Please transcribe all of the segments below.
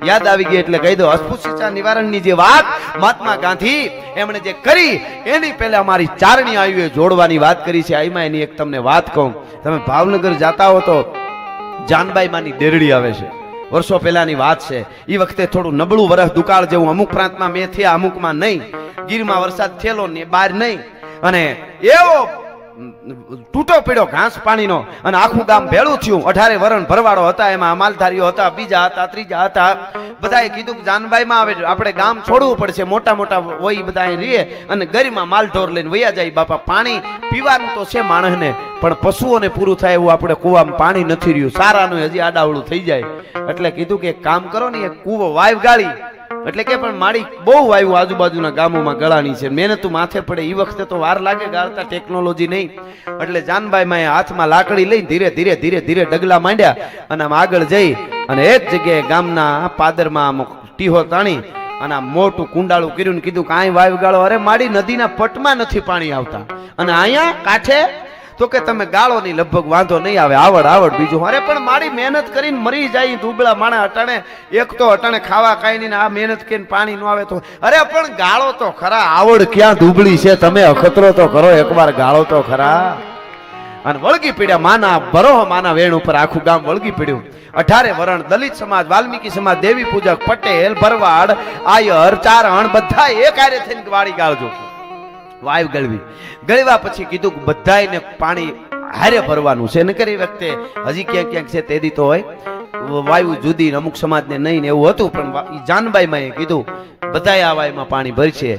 યાદ આવી ગઈ એટલે કહી દો. અસ્પૃશ્યતા નિવારણની જે વાત મહાત્મા ગાંધી એમણે જે કરી એની પહેલા અમારી ચારણી આયુએ જોડવાની વાત કરી છે. આઈમાં એની એક તમને વાત કહું. તમે ભાવનગર જાતા હો તો જાનબાઈ માની દેરડી આવે છે. વર્ષો પહેલાની વાત છે. એ વખતે થોડું નબળું વરસ દુકાળ જેવું અમુક પ્રાંતમાં મેં થયા, અમુકમાં નહીં. ગીરમાં વરસાદ થયેલો ને બહાર નહીં, અને એવો તૂટો પીડો ઘાસ પાણીનો, અને આખું ગામ ભેળું થયું. 18 વરણ ભરવાડો હતા, એમાં માલધારીઓ હતા, બીજા હતા, ત્રીજા હતા. બધાએ કીધું કે જાનબાઈમાં આવે આપણે ગામ છોડવું પડશે. મોટા મોટા હોય બધા રીએ અને ગરીમાં માલઢોર લઈને વયા જાય. બાપા પાણી પીવાનું તો છે માણસને, પણ પશુઓને પૂરું થાય એવું આપણે કૂવામાં પાણી નથી રહ્યું. સારાનું હજી આડાવડું થઈ જાય. એટલે કીધું કે એક કામ કરો ને, એક કૂવો વાવ ગાળી, એટલે કે પણ મારી બહુ વાયુ આજુબાજુના ગામોમાં ગળાની છે. મહેનત માથે પડે. એ વખતે તો વાર લાગે, ગાળતા ટેકનોલોજી નહીં. એટલે જાનબાઈ માં હાથમાં લાકડી લઈને ધીરે ધીરે ધીરે ધીરે ડગલા માંડ્યા અને આમ આગળ જઈ અને એક જગ્યાએ ગામના પાદરમાં ટીહો તાણી અને આ મોટું કુંડાળું કર્યું ને કીધું કે અહીં વાયુ ગાળો. અરે મારી નદીના પટમાં નથી પાણી આવતા, અને અહીંયા કાંઠે તો કે તમે ગાળો ની લગભગ વાંધો નહીં આવે, આવડ બીજું. અરે પણ મારી મહેનત કરીને મરી જાય દુબળા માણા અટાણે, એક તો અટાણે ખાવા કાઈ નહીં, આ મહેનત કરીને પાણી ન આવે તો. અરે પણ ગાળો તો ખરા, આવડ ક્યાં દુબળી છે, તમે અખતરો તો કરો, એકવાર ગાળો તો ખરા. અને વળગી પડ્યા માના ભરો, માના વેણ ઉપર આખું ગામ વળગી પડ્યું. 18 વરણ દલિત સમાજ, વાલ્મીકી સમાજ, દેવી પૂજક, પટેલ, ભરવાડ, આયર, ચારણ બધા એક હારે થઈને વાળી ગાળજો. વાયુ ગળવી. ગળવા પછી કીધું કે બધાને પાણી હારે ભરવાનું છે. નકર એ વખતે હજી ક્યાંક ક્યાંક છે તેદી તો હોય વાયુ જુદી, અમુક સમાજને નહીં ને એવું હતું. પણ જાનબાઈમાં એ કીધું બધાએ આ વાયુમાં પાણી ભરશે.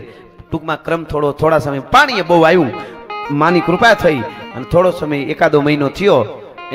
ટૂંકમાં ક્રમ થોડા સમય પાણી બહુ આવ્યું. માની કૃપા થઈ અને થોડો સમય એકાદો મહિનો થયો.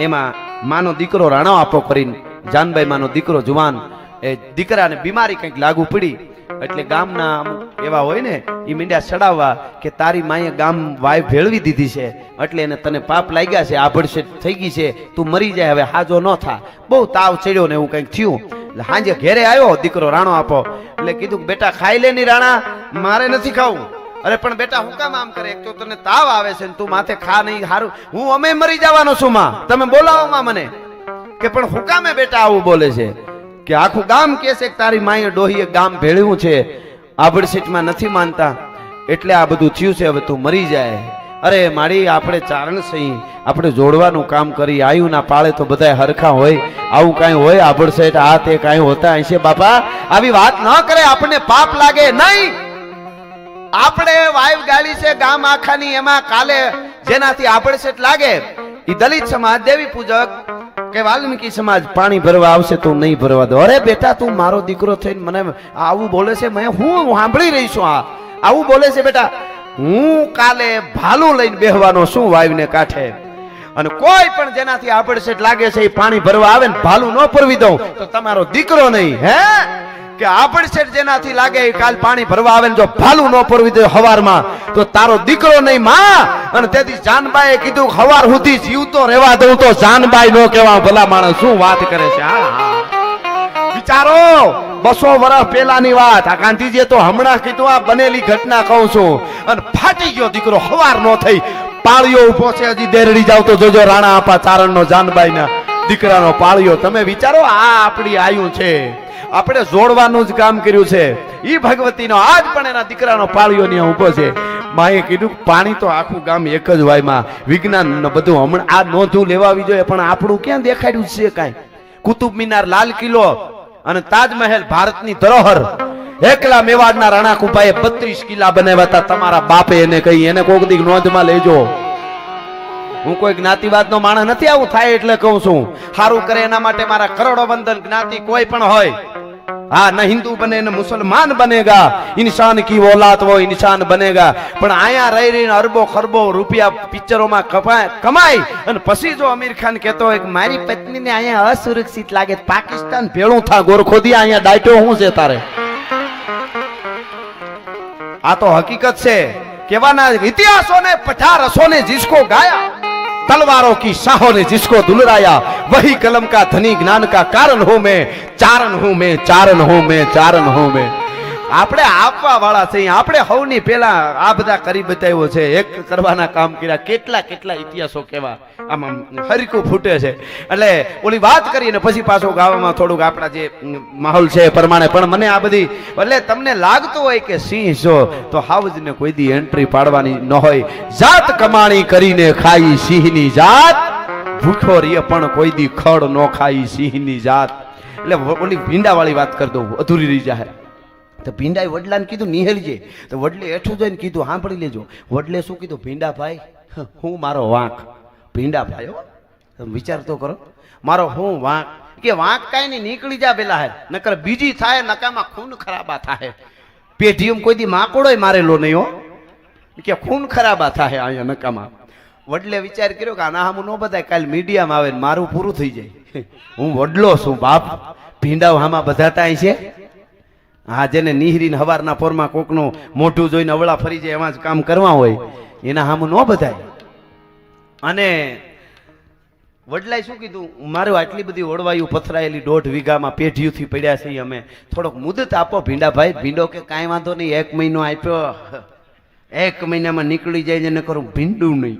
એમાં માનો દીકરો રાણો આપો કરીને જાનબાઈ માનો દીકરો જુવાન, એ દીકરાને બીમારી કંઈક લાગુ પડી. એટલે ગામના અમુક એવા હોય ને એ મીંડ્યા ચડાવવા કે તારી માએ ગામ વાય ભેળવી દીધી છે, એટલે એને તને પાપ લાગ્યા છે, આભડસેટ થઈ ગઈ છે, તું મરી જાય, હવે હાજો ન થા. બહુ તાવ ચડ્યો ને એવું કંઈક થયું. એટલે હાંજે ઘેરે આવ્યો દીકરો રાણો આપો. એટલે કીધું કે બેટા ખાઈ લે ની રાણા, મારે નથી ખાવું. અરે પણ બેટા હું કામ આમ કરે, એક તો તને તાવ આવે છે ને તું માથે ખા નહીં, હારું હું અમે મરી જવાનો છું માં, તમે બોલાવો માં મને. કે પણ હું કામે બેટા આવું બોલે છે કે આખું ગામ કે છે કે તારી માએ ડોહીએ ગામ ભેળ્યું છે, આભડસેટમાં નથી માનતા, એટલે આ બધું થયું છે, હવે તું મરી જાય. અરે મારી આપણે ચારણ સહી, આપણે જોડવાનું કામ કરી. આયુના પાળે તો બધા હરખા હોય, આવું કાંઈ હોય આભડસેટ આ તે કાંઈ હોતા હશે બાપા? આવી વાત ન કરે, આપણને પાપ લાગે નહીં. આપણે વાયુ ગાળી છે ગામ આખાની, એમાં કાલે જેનાથી આભડસેટ લાગે એ દલિત સમાજ, દેવી પૂજક કે વાલ્મીકી સમાજ પાણી ભરવા આવશે તો નહીં ભરવા દો. અરે બેટા તું મારો દીકરો થઈને મને આવું બોલે છે, મેં હું સાંભળી રહી છું, આ આવું બોલે છે બેટા. હું કાલે ભાલું લઈને બેહવાનો શું વાયુને કાંઠે, અને કોઈ પણ જેનાથી આભડસેટ લાગે છે એ પાણી ભરવા આવે ને ભાલું ન પરવી દઉં તો તમારો દીકરો નહીં. હે કે આભડસેટ જેનાથી લાગે એ કાલ પાણી ભરવા આવે ને જો ભાલું ન પરવી દે હવારમાં તો તારો દીકરો નહીં માં. અને તેથી જાનબાઈએ કીધું હવાર સુધી જીવતો રહેવા દઉં તો જાનબાઈ નો કહેવા. ભલા માણસ શું વાત કરે છે. વિચારો 200 વર્ષ પહેલાની વાત. આ ગાંધીજીએ તો હમણાં કીધું, આ બનેલી ઘટના કહું છું. અને ફાટી ગયો દીકરો, હવાર નો થઈ, પાળિયો ઉભો છે. હજી દેરડી જાવ તો જોજો રાણા આપા ચારણ નો જાનબાઈના દીકરાનો પાળિયો. તમે વિચારો આ આપણી આયુ છે, આપણે જોડવાનું જ કામ કર્યું છે. ઈ ભગવતીનો આજ પણ એના દીકરાનો પાળિયો ને ઉભો છે. માએ કીધું પાણી તો આખું ગામ એક જ વાયમાં. વિજ્ઞાન બધું હમણાં આ નોંધું લેવાવી જોઈએ, પણ આપણું ક્યાં દેખાડ્યું છે કાંઈ? કુતુબ મિનાર, લાલ કિલ્લો અને તાજમહેલ ભારતની ધરોહર. એકલા મેવાડના રાણા કુપાએ 32 કિલ્લા બનાવ્યા હતા. તમારા બાપે એને કહી, એને કોક દી નોંધમાં લેજો. હું કોઈ જ્ઞાતિવાદ નો માણસ નથી, આવું થાય એટલે કહું છું. સારું કરે એના માટે મારા કરોડો વંદન. જ્ઞાતિ કોઈ પણ હોય, હા ન હિન્દુ બને ન મુસલમાન બનેગા, ઇન્સાન કી ઓલાદ વો ઇન્સાન બનેગા. પણ આયા રહી રહીને અરબો ખરબો રૂપિયા પિક્ચરોમાં કમાઈ અને પછી જો અમીર ખાન કહેતો હોય કે મારી પત્નીને અહીંયા અસુરક્ષિત લાગે, પાકિસ્તાન ભેળું થા ગોરખોદી, અહીંયા ડાયટો શું છે તારે? આ તો હકીકત છે. કેવાના ઇતિહાસો ને 50 રસોं ने जिसको गाया, तलवारों की शाहों ने जिसको दुलराया, वही कलम का धनी ज्ञान का कारण हूं मैं, चारण हूं मैं, चारण हूं मैं, चारण हूं मैं. આપણે આપવા વાળા છે. આપણે હવની પેલા આ બધા કરી બતાવ્યો છે, એક કરવાના કામ કર્યા, કેટલા કેટલા ઇતિહાસો કેવા આમાં હરીકું ફૂટે છે. એટલે ઓલી વાત કરીને પછી પાછો ગાવામાં થોડુંક આપણા જે માહોલ છે એ પ્રમાણે. પણ મને આ બધી એટલે તમને લાગતું હોય કે સિંહ છો તો હાવજને કોઈ દી એન્ટ્રી પાડવાની ન હોય. જાત કમાણી કરીને ખાઈ સિંહની જાત, ભૂખો રીએ પણ કોઈ દી ખડ ન ખાઈ સિંહની જાત. એટલે ઓલી ભીંડા વાળી વાત કરી દઉં, અધૂરી રહી જાય. તો ભીંડાએ વડલાને કીધું નિહેલજે. તો વડલે હેઠું જઈને કીધું સાંભળી લેજો. વડલે શું કીધું? ભીંડા ભાઈ હું મારો વાંક. ભીંડા ભાઈ હો, તમે વિચાર તો કરો, મારો હું વાંક. કે વાંક કાંઈ નહીં, નીકળી જા પેલા હે, નકર બીજી થાય નકામાં ખૂન ખરાબા થાય. પેઢીમાં કોઈ દી માકોડોય મારેલો નહીં હો, કે ખૂન ખરાબા થાય અહીંયા નકામાં. વડલે વિચાર કર્યો કે આના હામું ન બધાય, કાલ મીડિયામાં આવે ને મારું પૂરું થઈ જાય. હું વડલો છું બાપ, ભીંડાઓ આમાં બધા તાય છે. હા, જેને નિહરીને હવારના પોરમાં કોકનું મોઢું જોઈને અવળા ફરી જાય એમાં જ કામ કરવા હોય, એના હામું ન બધાય. અને વડલાએ શું કીધું? મારું આટલી બધી ઓળવાયું પથરાયેલી 1.5 વીઘામાં પેઢીઓથી પડ્યા છે, અમે થોડોક મુદત આપો ભીંડા ભાઈ. ભીંડો કે કાંઈ વાંધો નહીં, 1 મહિનો આપ્યો, 1 મહિનામાં નીકળી જાય ને કરું ભીંડું નહીં.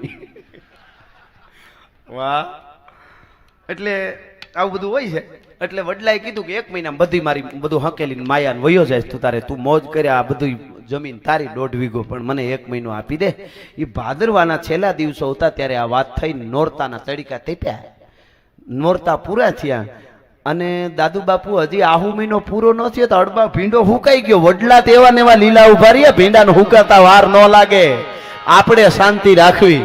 વાહ, એટલે આવું બધું હોય છે. એટલે વડલાએ કીધું કે 1 મહિનામાં બધી મારી બધું હકેલીને માયાને વયો જાય તું તારે, તું મોજ કર્યા, આ બધું જમીન તારી 1.5 વીઘો, પણ મને 1 મહિનો આપી દે. એ ભાદરવાના છેલ્લા દિવસો હતા ત્યારે આ વાત થઈ. નોરતાના તડકા તેપ્યા, નોરતા પૂરા થયા અને દાદુ બાપુ હજી આહુ મહિનો પૂરો ન થયો તો અડબા ભીંડો હુકાઈ ગયો. વડલા તેવા ને એવા લીલા ઉભા રહ્યા, ભીંડાને હુકાતા વાર ન લાગે. આપણે શાંતિ રાખવી,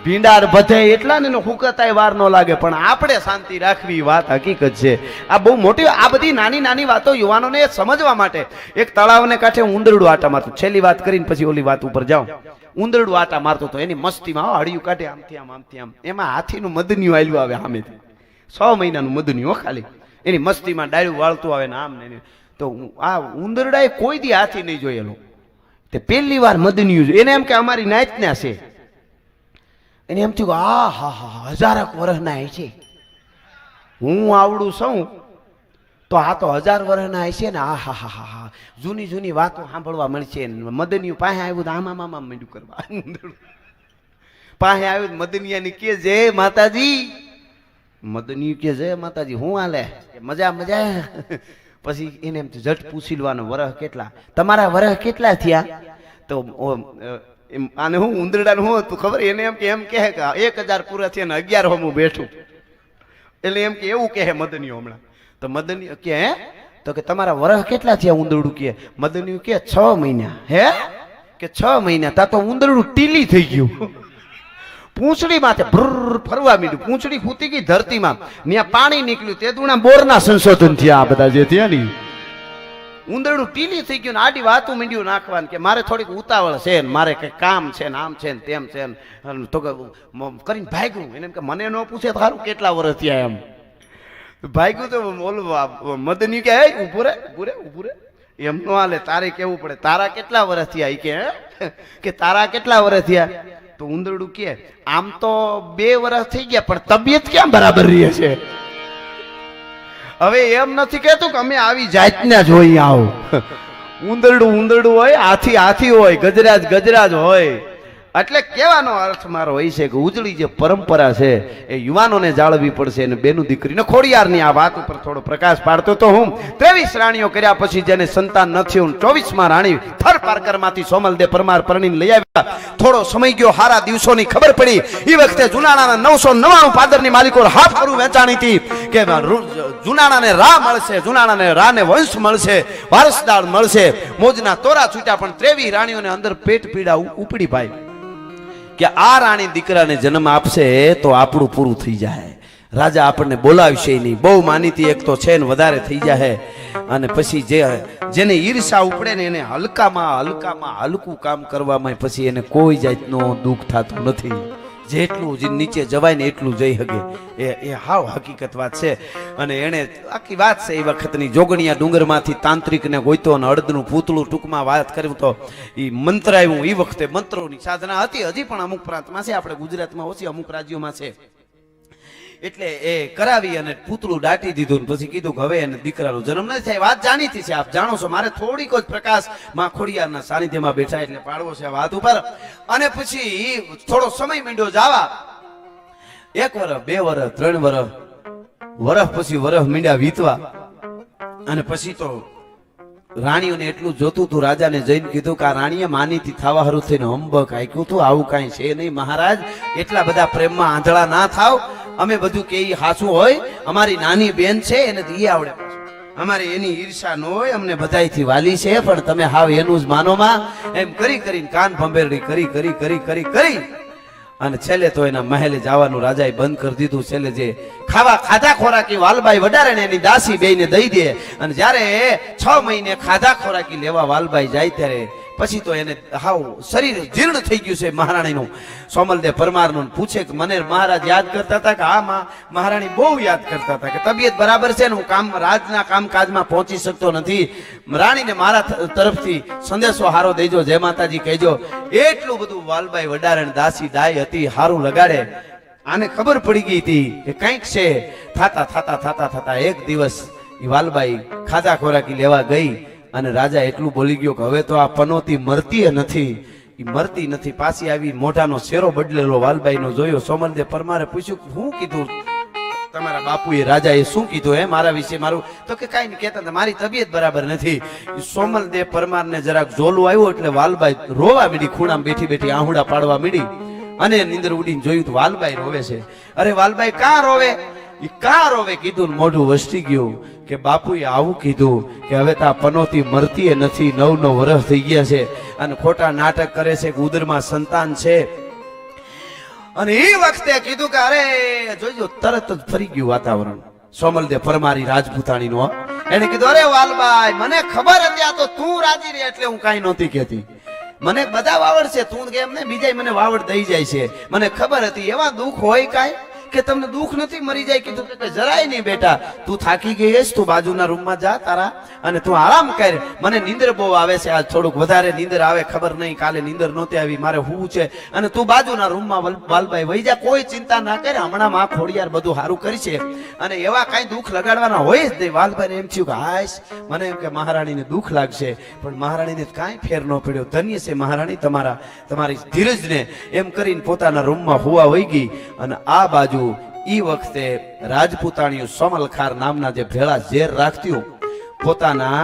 ભીંડા બધે એટલા ને હુકતાય વાર ન લાગે, પણ આપણે શાંતિ રાખવી, વાત હકીકત છે. આ બહુ મોટી, આ બધી નાની નાની વાતો યુવાનોને સમજવા માટે. એક તળાવને કાંઠે ઉંદરડું આટા મારતું, છેલ્લી વાત કરીને પછી ઓલી વાત ઉપર જાઉં. ઉંદરડું આટા મારતો તો એની મસ્તીમાં હળિયું કાઢે આમથી આમ આમથી આમ, એમાં હાથીનું મદનિયું આલ્યું આવે સામેથી, 6 મહિનાનું મદનિયું ખાલી, એની મસ્તીમાં ડાળું વાળતું આવે ને આમ ને. તો આ ઉંદરડાએ કોઈ દી હાથી નહીં જોયેલો, તે પહેલી વાર મદનિયું. એને એમ કે અમારી નાયતના છે. એને એમ થયું આ હા હા 1000 વર્ષના છે, હું આવડું છું તો આ તો 1000 વર્ષના હશે ને. આ હા હા હા હા, જૂની જૂની વાતો સાંભળવા મળશે. મદનિયું પાસે આવ્યું તો આમાં આમાં માંડ્યું કરવા. પાસે આવ્યું મદનિયાની કે જય માતાજી. મદનિયું કે જય માતાજી, હું હાલે? મજા મજા. પછી એને એમ જટ પૂછી લેવાનો વરહ કેટલા, તમારા વરહ કેટલા થયા? તો આને હું ઉંદરડાને હું હતું ખબર, એને એમ કે 1000 પૂરા થયા ને 11 હું બેઠું. એટલે એમ કે એવું કહે મદનિયો હમણાં. તો મદનિયો કે હે, તો કે તમારા વરહ કેટલા થયા? ઉંદરડું કે, મદનિયું કે 6 મહિના. હે કે 6 મહિના? તા તો ઉંદરડું ટીલી થઈ ગયું, પૂંછડી માથે ભર ફરવા માંડ્યું, પૂંછડી ફૂટી ગઈ ધરતીમાં, ત્યાં પાણી નીકળ્યું. તે દુણા બોરના સંશોધન થયા આ બધા જે થયા ને. ઉંદરડું ટીલી થઈ ગયું ને આડી વાતું માંડ્યું નાખવાનું કે મારે થોડીક ઉતાવળ છે ને મારે કઈ કામ છે ને આમ છે ને તેમ છે ને, તો કરીને ભાગ્યું. એને એમ કે મને ન પૂછે તો સારું કેટલા વર્ષ થયા એમ ભાગ્યું. તો ઓલું મદની કે ઉભું રે એમ નો હાલે, તારે કેવું પડે તારા કેટલા વર્ષ થયા? કે તારા કેટલા વર્ષ થયા? તો ઉંદરડું કે આમ તો 2 વર્ષ થઈ ગયા પણ તબિયત ક્યાં બરાબર રહે છે. હવે એમ નથી કેતું કે અમે આવી જાતના જ હોય. આવો ઉંદરડું હોય, હાથી હોય, ગજરાજ હોય. એટલે કહેવાનો અર્થ મારો એ છે કે ઉજળી જે પરંપરા છે એ યુવાનોને જાળવવી પડશે. અને બેનું દીકરીને ખોડિયારની આ વાત ઉપર થોડો પ્રકાશ પાડતો તો હું 23 રાણીઓ કર્યા પછી જેને સંતાન નથી, 24માં રાણી થર પારકરમાંથી સોમલદેવ પરમાર પરણીને લઈ આવ્યા. થોડો સમય ગયો, હારા દિવસોની ખબર પડી. એ વખતે જુનાણાના 999 પાદરની માલિકો હાફ કરું વેચાણી હતી કે જુનાણાને રા મળશે, જુનાણાને રાને વંશ મળશે, વારસદાર મળશે. મોજના તોરા છૂટ્યા પણ 23 રાણીઓને અંદર પેટ પીડા ઉપડી ભાઈ કે આ રાણી દીકરાને જન્મ આપશે તો આપણું પૂરું થઈ જાય. રાજા આપણને બોલાવશે નહીં, બહુ માનીતી એક તો છે ને વધારે થઈ જાય. અને પછી જેને ઈર્ષા ઉપડે ને એને હલકામાં હલકું કામ કરવામાં પછી એને કોઈ જાતનો દુઃખ થતું નથી. જેટલું નીચે જવાય ને એટલું જઈ શકે, એ હાવ હકીકત વાત છે. અને એને આખી વાત છે એ વખતની. જોગણિયા ડુંગરમાંથી તાંત્રિકને ગોઈતો અને અડદનું પૂતળું ટૂંકમાં વાત કર્યું તો એ મંત્ર આવ્યું. એ વખતે મંત્રોની સાધના હતી, હજી પણ અમુક પ્રાંતમાં છે, આપણે ગુજરાતમાં ઓછી, અમુક રાજ્યોમાં છે. એટલે એ કરાવી અને પૂતળું દાટી દીધું. પછી કીધું કે હવે એને દીકરાનો જન્મ નથી થાય. વાત જાણીતી છે, આપ જાણો છો. મારે થોડીક જ પ્રકાશ માં ખોડિયારના સાનિધ્યમાં બેઠા એટલે પાડવો છે આ વાત ઉપર. અને પછી થોડો સમય માંડ્યો જવા. 1 વર્ષ 2 વર્ષ 3 વર્ષ પછી વર્ષ મીંડ્યા વીતવા. અને પછી તો રાણીઓને એટલું જોતું તું. રાજાને જઈને કીધું કે આ રાણીએ માનીતી થવા હારું થઈને હંબક આખ્યું તું. આવું કાંઈ છે નહીં મહારાજ, એટલા બધા પ્રેમમાં આંધળા ના થાવ. અમે બધું કે હાસું હોય. અમારી નાની બેન છે એને તો આવડે, અમારે એની ઈર્ષા ન હોય. અમને બધાયથી વાલી છે, પણ તમે હાવ એનું જ માનોમાં. એમ કરી કરીને કાન ભંભેરડી કરી અને છેલ્લે તો એના મહેલે જવાનું રાજાએ બંધ કરી દીધું. છેલ્લે જે ખાધા ખોરાકી વાલબાઈ વડારે ને એની દાસી બેયને દઈ દે. અને જ્યારે 6 મહિને ખાધા ખોરાકી લેવા વાલબાઈ જાય ત્યારે પછી તો એને હાવ શરીર જીર્ણ થઈ ગયું છે મહારાણીનું. સોમલદેવ પરમારનું પૂછે કે મને મહારાજ યાદ કરતા હતા કે હા મહારાણી બહુ યાદ કરતા હતા કે તબિયત બરાબર છે ને હું રાજના કામકાજમાં પહોંચી શકતો નથી. રાણીને મારા તરફથી સંદેશો હારો દેજો, જય માતાજી કહેજો. એટલું બધું વાલબાઈ વડારણ દાસી દાઈ હતી, હારું લગાડે. આને ખબર પડી ગઈ હતી કે કંઈક છે. થાતા એક દિવસ એ વાલબાઈ ખાધા ખોરાકી લેવા ગઈ અને રાજા એટલું બોલી ગયો કે હવે તો આ પનોતી મરતી નથી. પાછી આવી મોઢાનો શેરો બદલેલો વાલબાઈનો જોયો. સોમલદેવ પરમારે પૂછ્યું હું કીધું તમારા બાપુએ, રાજાએ શું કીધું હે મારા વિશે? મારું તો કે કાંઈ નહીં કહેતા, મારી તબિયત બરાબર નથી. સોમલદેવ પરમારને જરાક ઝોલું આવ્યું એટલે વાલબાઈ રોવા મીડી. ખૂણામાં બેઠી આહુડા પાડવા મીડી અને નીંદર ઉડીને જોયું તો વાલબાઈ રોવે છે. અરે વાલબાઈ કાં રોવે? કીધું મોઢું વસતી ગયું કે બાપુએ આવું કીધું કે હવે તા પનોતી મરતી નથી. 9 વર્ષ થઈ ગયા છે અને ખોટા નાટક કરે છે કે ઉદરમાં સંતાન છે. અને એ વખતે કીધું કે અરે જોજો, તરત જ ફરી ગયું વાતાવરણ. સોમલદેવ પરમારી રાજપૂતાણીનો એને કીધું અરે વાલબાઈ મને ખબર હતી આ તો તું રાજી રહે એટલે હું કાંઈ નહોતી કહેતી. મને બધા વાવડ છે, તું કેમ ને બીજા મને વાવડ દઈ જાય છે. મને ખબર હતી એવા દુઃખ હોય કાંઈ કે તમને દુઃખ નથી મરી જાય. કીધું કે જરાય નહીં બેટા, તું થાકી ગઈ છે, તું બાજુના રૂમમાં જા તારા અને તું આરામ કર. મને નીંદર બહુ આવે છે, આજ થોડુંક વધારે નીંદર આવે, ખબર નહીં કાલે નીંદર નહોતી આવી, મારે હું છે. અને તું બાજુના રૂમમાં વાલબાઈ વહી જા, કોઈ ચિંતા ના કરે, હમણાં માં ખોડિયાર બધું સારું કરી છે. અને એવા કાંઈ દુઃખ લગાડવાના હોય જ નહીં. વાલબાઈને એમ થયું કે હાશ મને એમ કે મહારાણીને દુઃખ લાગશે, પણ મહારાણીને કાંઈ ફેર ન પડ્યો. ધન્ય છે મહારાણી તમારી ધીરજને. એમ કરીને પોતાના રૂમમાં હુવા વહી ગઈ. અને આ બાજુ ઈ વખતે રાજપૂતાણીઓ સોમલખાર નામના જે ભેળા ઝેર રાખતી, પોતાના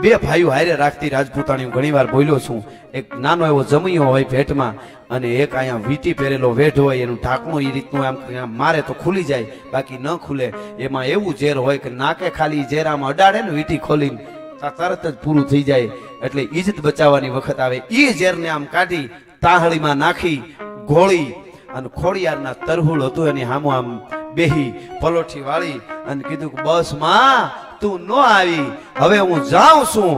2 ભાઈઓ હારે રાખતી રાજપૂતાણીઓ. ઘણી વાર બોલ્યો છું. એક નાનો એવો જમૈયો હોય ભેટમાં અને એક અહીંયા વીટી પહેરેલો વેઢ હોય, એનું ઢાંકણું એ રીતનું આમ મારે તો ખુલી જાય, બાકી ન ખુલે. એમાં એવું ઝેર હોય કે નાકે ખાલી ઝેર આમ અડાડે ને વીટી ખોલીને તરત જ પૂરું થઈ જાય. એટલે ઇજ્જત બચાવવાની વખત આવે એ ઝેરને આમ કાઢી તાહળીમાં નાખી ઘોળી અને ખોડિયારના તરહુલ હતું એની સામું આમ બેહી પલોઠી વાળી અને કીધું કે બસ માં તું ન આવી, હવે હું જાઉં છું,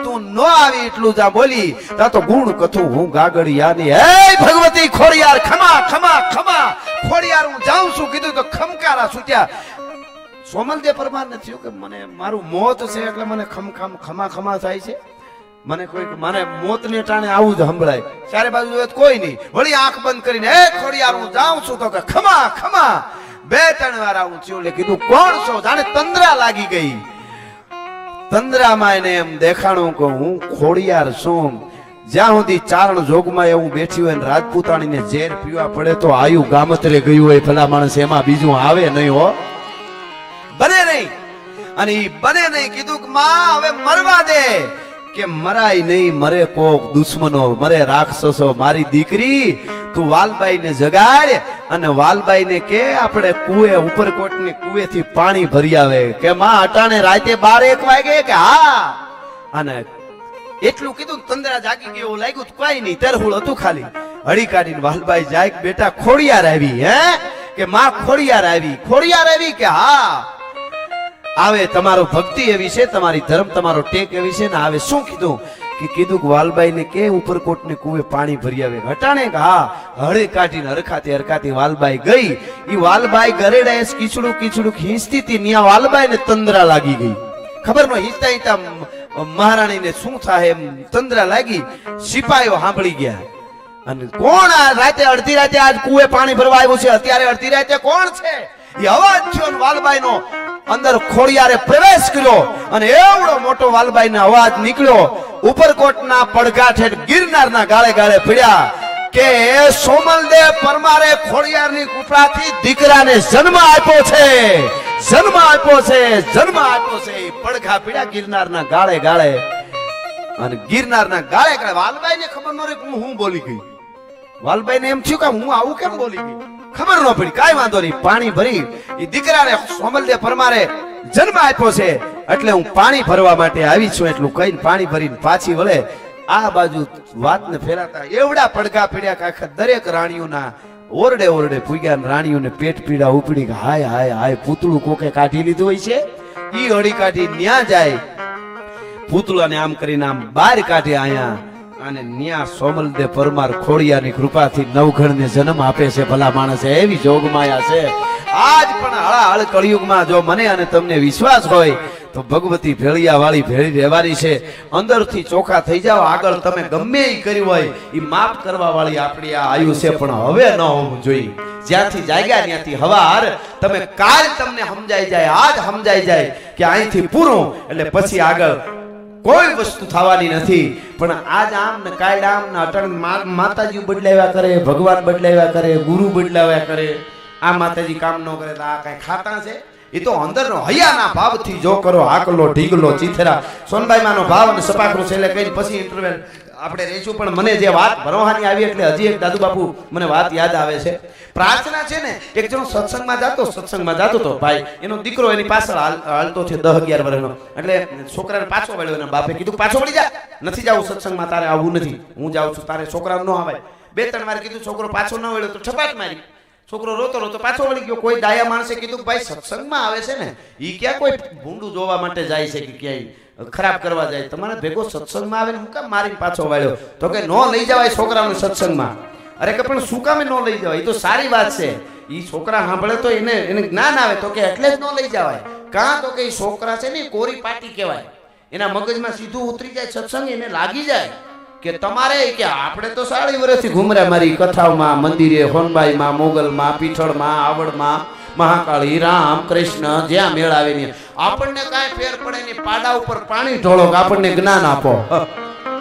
તું ન આવી એટલું જ બોલી. તા તો ગુણ કથું હું ગાગડિયાની, હે ભગવતી ખોડિયાર ખમા ખોડિયાર હું જાઉં છું. કીધું તો ખમકારા છૂટ્યા. સોમલદેવ પરમારને થયું કે મને મારું મોત છે એટલે મને ખમા થાય છે. મને મારે મોતને ટાણે આવું જ સંભળાય. ચારે બાજુ જોયે કોઈ નહીં. વળી આંખ બંધ કરીને હે ખોડિયાર હું જાઉં છું. તો કે ખમા 2-3 વાર આવું થયું. એટલે કીધું કોણ છો? જાણે તંદ્રા લાગી ગઈ. તંદ્રામાં એને એમ દેખાણું કે હું ખોડિયાર છું. જ્યાં સુધી ચારણ જોગમાં એવું બેઠી હોય ને રાજપૂતાણીને ઝેર પીવા પડે તો આયુ ગામતરે ગયું હોય ભલા માણસ, એમાં બીજું આવે નહીં હો, બને નહીં. અને ઈ બને નહીં. કીધું કે માં હવે મરવા દે. કે મરાય નહીં, મરે કોક દુશ્મનો, મરે રાક્ષસો. મારી દીકરી તું વાલબાઈને જગાડ અને વાલબાઈને કે આપણે કુએ ઉપરકોટની કુવેથી પાણી ભરી આવે. કે માં અટાણે રાતે 12-1 વાગે કે હા. અને એટલું કીધું તંદ્રા જાગી ગયો લાગ્યું કોઈ નહીં, તરહુળ હતું ખાલી. હળી કાઢીને વાલબાઈ જાય કે બેટા ખોડિયાર આવી. હે કે માં ખોડિયાર આવી કે હા આવે. તમારો ભક્તિ એવી છે, તમારી ધર્મ તમારો ટેક એવી છે ને આવે. શું કીધું કે વાલબાઈને કે ઉપરકોટને કુવે પાણી ભરી આવે. ઘટાણે કે હા. હળે કાઢીને હરખાતી વાલબાઈ ગઈ. ઈ વાલબાઈ ગરેડા કીચડું ખીંચતી હતી. ન્યા વાલબાઈને તંદ્રા લાગી ગઈ. ખબર ન હિંચતા મહારાણીને શું થાય એમ તંદ્રા લાગી. સિપાહીઓ સાંભળી ગયા અને કોણ આ રાતે અડધી રાતે આજ કુએ પાણી ભરવા આવ્યું છે? અત્યારે અડધી રાતે કોણ છે? એ અવાજ થયો ને વાલબાઈનો અંદર ખોડિયારે પ્રવેશ કર્યો અને એવડો મોટો વાલબાઈનો અવાજ નીકળ્યો ઉપરકોટના પડઘા ઠેઠ ગિરનારના ગાળે ગાળે પડ્યા કે સોમલદેવ પરમારે ખોડિયારની કૃપાથી દીકરાને જન્મ આપ્યો છે, જન્મ આપ્યો છે, જન્મ આપ્યો છે. પડઘા પડ્યા ગિરનારના ગાળે ગાળે અને ગિરનારના ગાળે ગાળે વાલબાઈને ખબર ન રહી હું બોલી ગઈ. વાલબાઈને એમ થયું કે હું આવું કેમ બોલી ગઈ, ખબર ન પડી. કાઈ વાંધો નહીં, પાણી ભરી એ દીકરાને સોમલદેવ પરમારે જન્મ આપ્યો છે એટલે હું પાણી ભરવા માટે આવી છું એટલું કહીને પાણી ભરીને પાછી વળે આ બાજુ વાતને ફેરાતા એવડા પડઘા પીડ્યા કે આખા દરેક રાણીઓના ઓરડે ઓરડે પૂગ્યા. રાણીઓને પેટ પીડા ઉપડી કે હાય હાય હાય પૂતળું કોકે કાઢી લીધું હોય છે. ઈ હળી કાઢી ન્યા જાય, પૂતળાને આમ કરીને આમ બહાર કાઢે આયા અને ન્યા સોમલદેવ પરમાર ખોડિયાની કૃપાથી નવઘણને જન્મ આપે છે. ભલા માણસ એવી જોગમાયા છે. આજ પણ હળાહળ કળિયુગમાં જો મને અને તમને વિશ્વાસ હોય તો ભગવતી ભેળિયા વાળી ભેળી રહેવાની છે. અંદરથી ચોખા થઈ જાઓ. આગળ તમે ગમે એ કર્યું હોય એ માફ કરવા વાળી આપણી આ આયુ છે, પણ હવે ન હોવું જોઈએ. જ્યાંથી જાગ્યા ત્યાંથી હવાર તમે કાલ તમને સમજાઈ જાય, આજ સમજાઈ જાય કે અહીંથી પૂરું એટલે પછી આગળ કોઈ વસ્તુ થવાની નથી. પણ આજ આમ ને કાલ આમ ને અટણ માતાજી બદલાવ્યા કરે, ભગવાન બદલાવ્યા કરે, ગુરુ બદલાવ્યા કરે. આ માતાજી કામ ન કરે તો આ કઈ ખાતા છે? એ તો અંદરનો હૈયાના ભાવથી જો કરો આકલો ઢીગલો ચીથરા સોનબાઈ માનો ભાવ અને સપાકરો છેલ્લે કઈ પછી ઇન્ટરવેલ આપણે રહીશું. પણ મને જે વાત ભરવાની આવી એટલે હજી એક દાદુ બાપુ મને વાત યાદ આવે છે. પ્રાર્થના છે ને, એક જણો સત્સંગમાં જાતો તો ભાઈ, એનો દીકરો એની પાછળ હાલતો છે 10-11 વર્ષનો. એટલે છોકરાને પાછો વળ્યો, એના બાપે કીધું પાછો વળી જા, નથી જાવું સત્સંગમાં, તારે આવવું નથી, હું જાઉં છું, તારે છોકરાને ન આવાય. 2-3 વાર કીધું, છોકરો પાછો ન વળ્યો તો છપાટ મારી. છોકરો રોતો રોતો પાછો વળી ગયો. કોઈ ડાયા માણસે કીધું ભાઈ સત્સંગમાં આવે છે ને, ઈ ક્યાં કોઈ ભૂંડું જોવા માટે જાય છે કે ક્યાંય ખરાબ કરવા જાય? તમારે ભેગો સત્સંગમાં આવે ને હું કામ મારી પાછો વાળ્યો? તો કે નો લઈ જવાય છોકરાને સત્સંગમાં. અરે કે પણ શું કામે નો લઈ જવાય? એ તો સારી વાત છે. ઈ છોકરા સાંભળે તો એને જ્ઞાન આવે. તો કે એટલે જ નો લઈ જવાય. કાં તો કે ઈ છોકરા છે ને કોરી પાટી કહેવાય, એના મગજમાં સીધું ઉતરી જાય સત્સંગ, એને લાગી જાય કે તમારે કે આપણે તો 40 વર્ષથી ઘુમરા મારી કથાઓમાં, મંદિરે, હોનબાઈમાં, મોગલમાં, પીઠળમાં, આવડમાં, મહાકાળી, રામ, કૃષ્ણ જ્યાં મેળ આવે ને આપણને કાંઈ ફેર પડે નહીં. પાડા ઉપર પાણી ઢોળો, આપણને જ્ઞાન આપો.